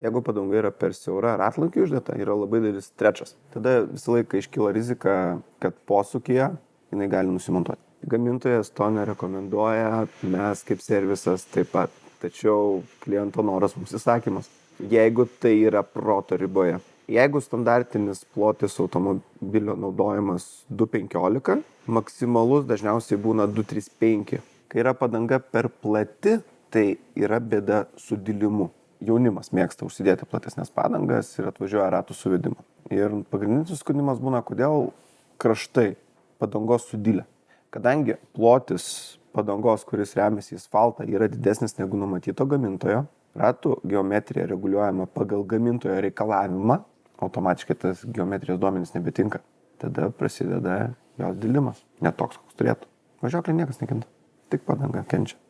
Jeigu padanga yra per siaura ratlankiui uždėta, yra labai didelis strečas. Tada visą laiką iškyla rizika, kad posūkyje jinai gali nusimontuoti. Gamintojas to nerekomenduoja, mes kaip servisas taip pat. Tačiau kliento noras mums įsakymas. Jeigu tai yra proto riboje. Jeigu standartinis plotis automobilio naudojimas 2,15, maksimalus dažniausiai būna 2,35. Kai yra padanga per plati, tai yra bėda su dilimu. Jaunimas mėgsta užsidėti platesnės padangas ir atvažiuoja ratų suvedimu. Ir pagrindinis suskundimas būna, kodėl kraštai padangos sudilę. Kadangi plotis padangos, kuris remiasi į asfaltą, yra didesnis negu numatyto gamintojo, ratų geometrija reguliuojama pagal gamintojo reikalavimą, automatiškai tas geometrijos duomenys nebetinka. Tada prasideda jos dilimas, ne toks, koks turėtų. Važiuoklė niekas nekinta, tik padanga kenčia.